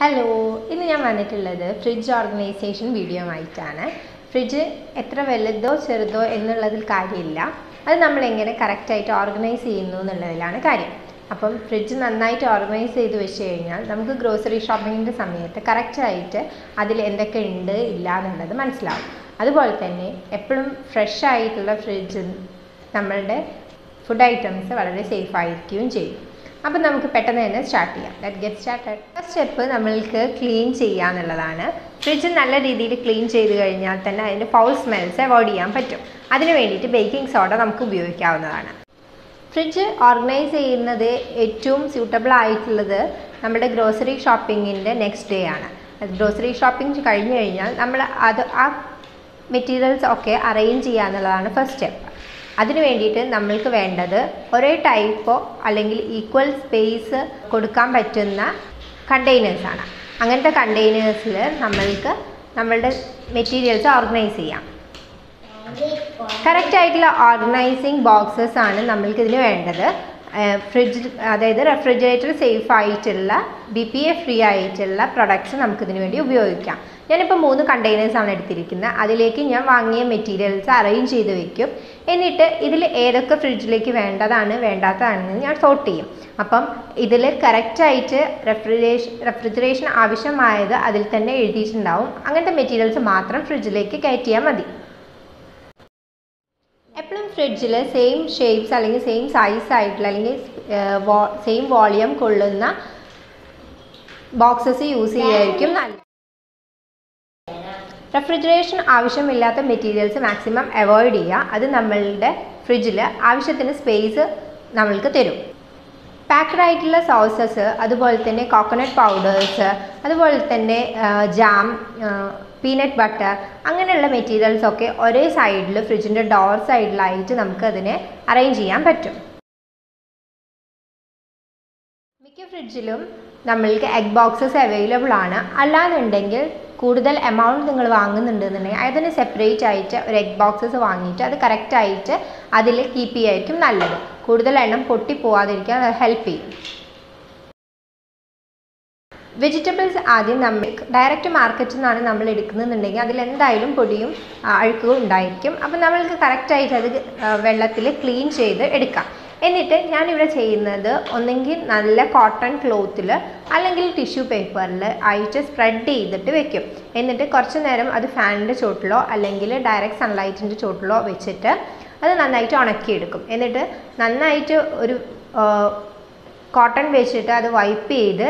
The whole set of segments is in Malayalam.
ഹലോ, ഇന്ന് ഞാൻ വന്നിട്ടുള്ളത് ഫ്രിഡ്ജ് ഓർഗനൈസേഷൻ വീഡിയോ ആയിട്ടാണ്. ഫ്രിഡ്ജ് എത്ര വലുതോ ചെറുതോ എന്നുള്ളതിൽ കാര്യമില്ല, അത് നമ്മൾ എങ്ങനെ കറക്റ്റായിട്ട് ഓർഗനൈസ് ചെയ്യുന്നു എന്നുള്ളതിലാണ് കാര്യം. അപ്പം ഫ്രിഡ്ജ് നന്നായിട്ട് ഓർഗനൈസ് ചെയ്ത് വെച്ച് കഴിഞ്ഞാൽ നമുക്ക് ഗ്രോസറി ഷോപ്പിങ്ങിൻ്റെ സമയത്ത് കറക്റ്റായിട്ട് അതിൽ എന്തൊക്കെ ഉണ്ട് ഇല്ല എന്നുള്ളത് മനസ്സിലാവും. അതുപോലെ തന്നെ എപ്പോഴും ഫ്രഷ് ആയിട്ടുള്ള ഫ്രിഡ്ജ് നമ്മളുടെ ഫുഡ് ഐറ്റംസ് വളരെ സേഫ് ആയിരിക്കുകയും ചെയ്യും. അപ്പം നമുക്ക് പെട്ടെന്ന് തന്നെ സ്റ്റാർട്ട് ചെയ്യാം. Let get started. First step നമ്മൾക്ക് ക്ലീൻ ചെയ്യുക എന്നുള്ളതാണ്. ഫ്രിഡ്ജ് നല്ല രീതിയിൽ ക്ലീൻ ചെയ്ത് കഴിഞ്ഞാൽ തന്നെ അതിൻ്റെ ഫൗൾ സ്മെൽസ് അവോയ്ഡ് ചെയ്യാൻ പറ്റും. അതിന് വേണ്ടിയിട്ട് ബേക്കിംഗ് സോഡ നമുക്ക് ഉപയോഗിക്കാവുന്നതാണ്. ഫ്രിഡ്ജ് ഓർഗനൈസ് ചെയ്യുന്നത് ഏറ്റവും സ്യൂട്ടബിൾ ആയിട്ടുള്ളത് നമ്മുടെ ഗ്രോസറി ഷോപ്പിങ്ങിൻ്റെ നെക്സ്റ്റ് ഡേ ആണ്. ഗ്രോസറി ഷോപ്പിംഗ് കഴിഞ്ഞ് കഴിഞ്ഞാൽ നമ്മൾ ആ മെറ്റീരിയൽസ് ഒക്കെ അറേഞ്ച് ചെയ്യുക എന്നുള്ളതാണ് ഫസ്റ്റ് സ്റ്റെപ്പ്. അതിന് വേണ്ടിയിട്ട് നമ്മൾക്ക് വേണ്ടത് ഒരേ ടൈപ്പോ അല്ലെങ്കിൽ ഈക്വൽ സ്പേസ് കൊടുക്കാൻ പറ്റുന്ന കണ്ടെയ്നേഴ്സാണ്. അങ്ങനത്തെ കണ്ടെയ്നേഴ്സിൽ നമ്മൾക്ക് നമ്മളുടെ മെറ്റീരിയൽസ് ഓർഗനൈസ് ചെയ്യാം. കറക്റ്റായിട്ടുള്ള ഓർഗനൈസിങ് ബോക്സസ് ആണ് നമ്മൾക്കിതിന് വേണ്ടത്. അതായത് റെഫ്രിജറേറ്റർ സേഫ് ആയിട്ടുള്ള BPA ഫ്രീ ആയിട്ടുള്ള പ്രൊഡക്ട്സ് നമുക്കിതിന് വേണ്ടി ഉപയോഗിക്കാം. ഞാനിപ്പോൾ 3 കണ്ടെയ്നേഴ്സാണ് എടുത്തിരിക്കുന്നത്. അതിലേക്ക് ഞാൻ വാങ്ങിയ മെറ്റീരിയൽസ് അറേഞ്ച് ചെയ്ത് വെക്കും. എന്നിട്ട് ഇതിൽ ഏതൊക്കെ ഫ്രിഡ്ജിലേക്ക് വേണ്ടതാണ് വേണ്ടാത്തതാണെന്ന് ഞാൻ സോർട്ട് ചെയ്യും. അപ്പം ഇതിൽ കറക്റ്റായിട്ട് റെഫ്രിജറേഷൻ ആവശ്യമായത് അതിൽ തന്നെ എഴുതിയിട്ടുണ്ടാവും. അങ്ങനത്തെ മെറ്റീരിയൽസ് മാത്രം ഫ്രിഡ്ജിലേക്ക് കയറ്റിയാൽ മതി. എപ്പോഴും ഫ്രിഡ്ജിൽ സെയിം ഷേപ്സ് അല്ലെങ്കിൽ സെയിം സൈസ് ആയിട്ടുള്ള അല്ലെങ്കിൽ സെയിം വോളിയം കൊള്ളുന്ന ബോക്സസ് യൂസ് ചെയ്യുമായിരിക്കും നല്ലത്. റെഫ്രിജറേഷൻ ആവശ്യമില്ലാത്ത മെറ്റീരിയൽസ് മാക്സിമം അവോയ്ഡ് ചെയ്യുക. അത് നമ്മളുടെ ഫ്രിഡ്ജിൽ ആവശ്യത്തിന് സ്പേസ് നമ്മൾക്ക് തരും. പാക്ക്ഡ് ആയിട്ടുള്ള സോസസ്, അതുപോലെ തന്നെ കോക്കനട്ട് പൗഡേഴ്സ്, അതുപോലെ തന്നെ ജാം, പീനട്ട് ബട്ടർ, അങ്ങനെയുള്ള മെറ്റീരിയൽസൊക്കെ ഒരേ സൈഡിൽ ഫ്രിഡ്ജിൻ്റെ ഡോർ സൈഡിലായിട്ട് നമുക്ക് അതിനെ അറേഞ്ച് ചെയ്യാൻ പറ്റും. മിക്ക ഫ്രിഡ്ജിലും നമ്മൾക്ക് എഗ് ബോക്സസ് അവൈലബിൾ ആണ്. അല്ലാന്നുണ്ടെങ്കിൽ കൂടുതൽ എമൗണ്ട് നിങ്ങൾ വാങ്ങുന്നുണ്ടെന്നുണ്ടെങ്കിൽ അതിന് സെപ്പറേറ്റ് ആയിട്ട് ഒരു എഗ് ബോക്സസ് വാങ്ങിയിട്ട് അത് കറക്റ്റായിട്ട് അതിൽ കീപ്പ് ചെയ്യായിരിക്കും നല്ലത്. കൂടുതൽ എണ്ണം പൊട്ടിപ്പോവാതിരിക്കാൻ അത് ഹെൽപ്പ് ചെയ്യും. വെജിറ്റബിൾസ് ആദ്യം നമ്മൾ ഡയറക്റ്റ് മാർക്കറ്റിൽ നിന്നാണ് നമ്മൾ എടുക്കുന്നതെന്നുണ്ടെങ്കിൽ അതിലെന്തായാലും പൊടിയും അഴുക്കും ഉണ്ടായിരിക്കും. അപ്പം നമ്മൾക്ക് കറക്റ്റായിട്ട് അത് വെള്ളത്തിൽ ക്ലീൻ ചെയ്ത് എടുക്കാം. എന്നിട്ട് ഞാനിവിടെ ചെയ്യുന്നത് ഒന്നെങ്കിൽ നല്ല കോട്ടൺ ക്ലോത്തിൽ അല്ലെങ്കിൽ ടിഷ്യൂ പേപ്പറിൽ ആയിട്ട് സ്പ്രെഡ് ചെയ്തിട്ട് വെക്കും. എന്നിട്ട് കുറച്ച് നേരം അത് ഫാനിൻ്റെ ചോട്ടിലോ അല്ലെങ്കിൽ ഡയറക്റ്റ് സൺലൈറ്റിൻ്റെ ചോട്ടിലോ വെച്ചിട്ട് അത് നന്നായിട്ട് ഉണക്കിയെടുക്കും. എന്നിട്ട് നന്നായിട്ട് ഒരു കോട്ടൺ വെച്ചിട്ട് അത് വൈപ്പ് ചെയ്ത്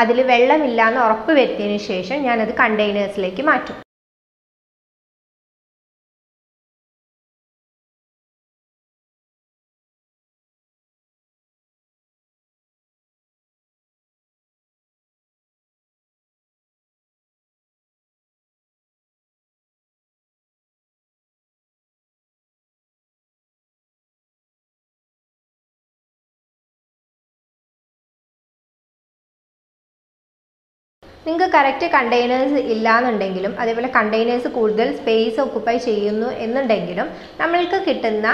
അതിൽ വെള്ളമില്ലാന്ന് ഉറപ്പ് വരുത്തിയതിന് ശേഷം ഞാനത് കണ്ടെയ്നേഴ്സിലേക്ക് മാറ്റും. നിങ്ങൾക്ക് കറക്റ്റ് കണ്ടെയ്നേഴ്സ് ഇല്ലയെന്നുണ്ടെങ്കിലും അതേപോലെ കണ്ടെയ്നേഴ്സ് കൂടുതൽ സ്പേസ് ഒക്കുപ്പൈ ചെയ്യുന്നു എന്നുണ്ടെങ്കിലും നമ്മൾക്ക് കിട്ടുന്ന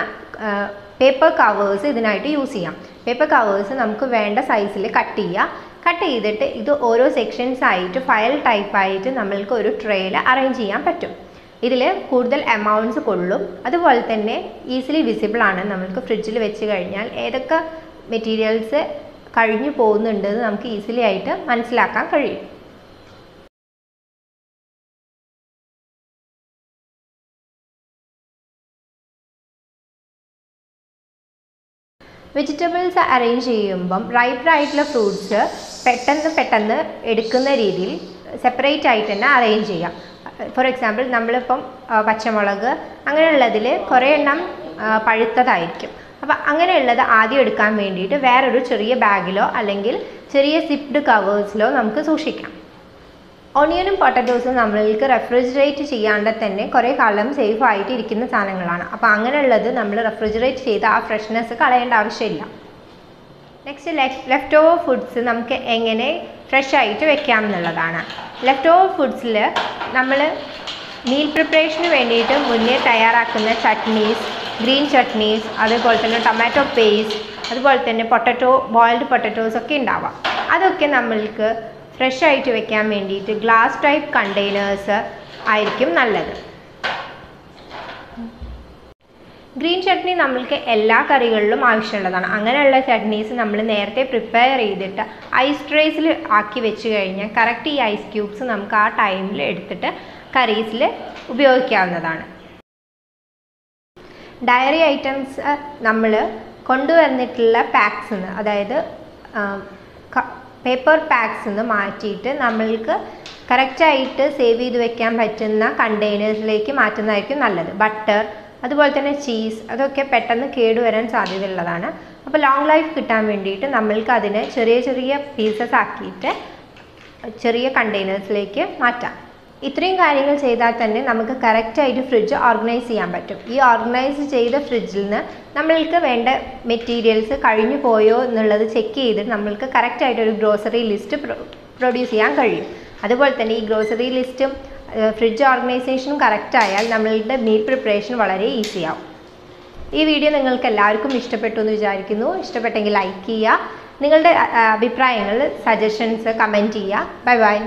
പേപ്പർ കവേഴ്സ് ഇതിനായിട്ട് യൂസ് ചെയ്യാം. പേപ്പർ കവേഴ്സ് നമുക്ക് വേണ്ട സൈസിൽ കട്ട് ചെയ്തിട്ട് ഇത് ഓരോ സെക്ഷൻസ് ആയിട്ട് ഫയൽ ടൈപ്പായിട്ട് നമ്മൾക്ക് ഒരു ട്രേയിൽ അറേഞ്ച് ചെയ്യാൻ പറ്റും. ഇതിൽ കൂടുതൽ എമൗണ്ട്സ് കൊള്ളും. അതുപോലെ തന്നെ ഈസിലി വിസിബിൾ ആണ്. നമ്മൾക്ക് ഫ്രിഡ്ജിൽ വെച്ച് കഴിഞ്ഞാൽ ഏതൊക്കെ മെറ്റീരിയൽസ് കഴിഞ്ഞു പോകുന്നുണ്ടെന്ന് നമുക്ക് ഈസിലി ആയിട്ട് മനസ്സിലാക്കാൻ കഴിയും. വെജിറ്റബിൾസ് അറേഞ്ച് ചെയ്യുമ്പം റൈപ്പ് ആയിട്ടുള്ള ഫ്രൂട്ട്സ് പെട്ടെന്ന് എടുക്കുന്ന രീതിയിൽ സെപ്പറേറ്റ് ആയിട്ട് തന്നെ അറേഞ്ച് ചെയ്യാം. ഫോർ എക്സാമ്പിൾ നമ്മളിപ്പം പച്ചമുളക് അങ്ങനെയുള്ളതിൽ കുറേ എണ്ണം പഴുത്തതായിരിക്കും. അപ്പം അങ്ങനെയുള്ളത് ആദ്യം എടുക്കാൻ വേണ്ടിയിട്ട് വേറൊരു ചെറിയ ബാഗിലോ അല്ലെങ്കിൽ ചെറിയ സിപ്ഡ് കവേഴ്സിലോ നമുക്ക് സൂക്ഷിക്കാം. ഓണിയനും പൊട്ടറ്റോസും നമ്മൾക്ക് റെഫ്രിജറേറ്റ് ചെയ്യാണ്ട് തന്നെ കുറേ കാലം സേഫ് ആയിട്ട് ഇരിക്കുന്ന സാധനങ്ങളാണ്. അപ്പോൾ അങ്ങനെയുള്ളത് നമ്മൾ റെഫ്രിജറേറ്റ് ചെയ്ത് ആ ഫ്രഷ്നെസ് കളയേണ്ട ആവശ്യമില്ല. നെക്സ്റ്റ് ലെഫ്റ്റ് ഓവർ ഫുഡ്സ് നമുക്ക് എങ്ങനെ ഫ്രഷ് ആയിട്ട് വെക്കാം എന്നുള്ളതാണ്. ലെഫ്റ്റ് ഓവർ ഫുഡ്സിൽ നമ്മൾ മീൽ പ്രിപ്പറേഷന് വേണ്ടിയിട്ട് മുന്നേ തയ്യാറാക്കുന്ന ചട്നീസ്, ഗ്രീൻ ചട്നീസ്, അതുപോലെ തന്നെ ടൊമാറ്റോ പേസ്റ്റ്, അതുപോലെ തന്നെ ബോയിൽഡ് പൊട്ടറ്റോസ് ഒക്കെ ഉണ്ടാവാം. അതൊക്കെ നമ്മൾക്ക് ഫ്രഷ് ആയിട്ട് വെക്കാൻ വേണ്ടിയിട്ട് ഗ്ലാസ് ടൈപ്പ് കണ്ടെയ്നേഴ്സ് ആയിരിക്കും നല്ലത്. ഗ്രീൻ ചട്നി നമ്മൾക്ക് എല്ലാ കറികളിലും ആവശ്യമുള്ളതാണ്. അങ്ങനെയുള്ള ചട്നീസ് നമ്മൾ നേരത്തെ പ്രിപ്പയർ ചെയ്തിട്ട് ഐസ് ട്രേസിൽ ആക്കി വെച്ച് കഴിഞ്ഞാൽ കറക്റ്റ് ഈ ഐസ് ക്യൂബ്സ് നമുക്ക് ആ ടൈമിൽ എടുത്തിട്ട് കറീസിൽ ഉപയോഗിക്കാവുന്നതാണ്. ഡയറി ഐറ്റംസ് നമ്മൾ കൊണ്ടുവന്നിട്ടുള്ള പാക്സിൽ നിന്ന്, അതായത് പേപ്പർ പാക്സിൽ നിന്ന് മാറ്റിയിട്ട് നമ്മൾക്ക് കറക്റ്റായിട്ട് സേവ് ചെയ്ത് വെക്കാൻ പറ്റുന്ന കണ്ടെയ്നേഴ്സിലേക്ക് മാറ്റുന്നതായിരിക്കും നല്ലത്. ബട്ടർ, അതുപോലെ തന്നെ ചീസ്, അതൊക്കെ പെട്ടെന്ന് കേടുവരാൻ സാധ്യതയുള്ളതാണ്. അപ്പോൾ ലോങ് ലൈഫ് കിട്ടാൻ വേണ്ടിയിട്ട് നമ്മൾക്ക് അതിനെ ചെറിയ ചെറിയ പീസസ് ആക്കിയിട്ട് ചെറിയ കണ്ടെയ്നേഴ്സിലേക്ക് മാറ്റാം. ഇത്രയും കാര്യങ്ങൾ ചെയ്താൽ തന്നെ നമുക്ക് കറക്റ്റായിട്ട് ഫ്രിഡ്ജ് ഓർഗനൈസ് ചെയ്യാൻ പറ്റും. ഈ ഓർഗനൈസ് ചെയ്ത ഫ്രിഡ്ജിൽ നിന്ന് നമ്മൾക്ക് വേണ്ട മെറ്റീരിയൽസ് കഴിഞ്ഞു പോയോ എന്നുള്ളത് ചെക്ക് ചെയ്ത് നമ്മൾക്ക് കറക്റ്റായിട്ടൊരു ഗ്രോസറി ലിസ്റ്റ് പ്രൊഡ്യൂസ് ചെയ്യാൻ കഴിയും. അതുപോലെ തന്നെ ഈ ഗ്രോസറി ലിസ്റ്റും ഫ്രിഡ്ജ് ഓർഗനൈസേഷനും കറക്റ്റായാൽ നമ്മളുടെ മീൽ പ്രിപ്പറേഷൻ വളരെ ഈസി ആവും. ഈ വീഡിയോ നിങ്ങൾക്ക് എല്ലാവർക്കും ഇഷ്ടപ്പെട്ടു എന്ന് വിചാരിക്കുന്നു. ഇഷ്ടപ്പെട്ടെങ്കിൽ ലൈക്ക് ചെയ്യുക. നിങ്ങളുടെ അഭിപ്രായങ്ങൾ, സജഷൻസ് കമൻറ്റ് ചെയ്യുക. Bye bye.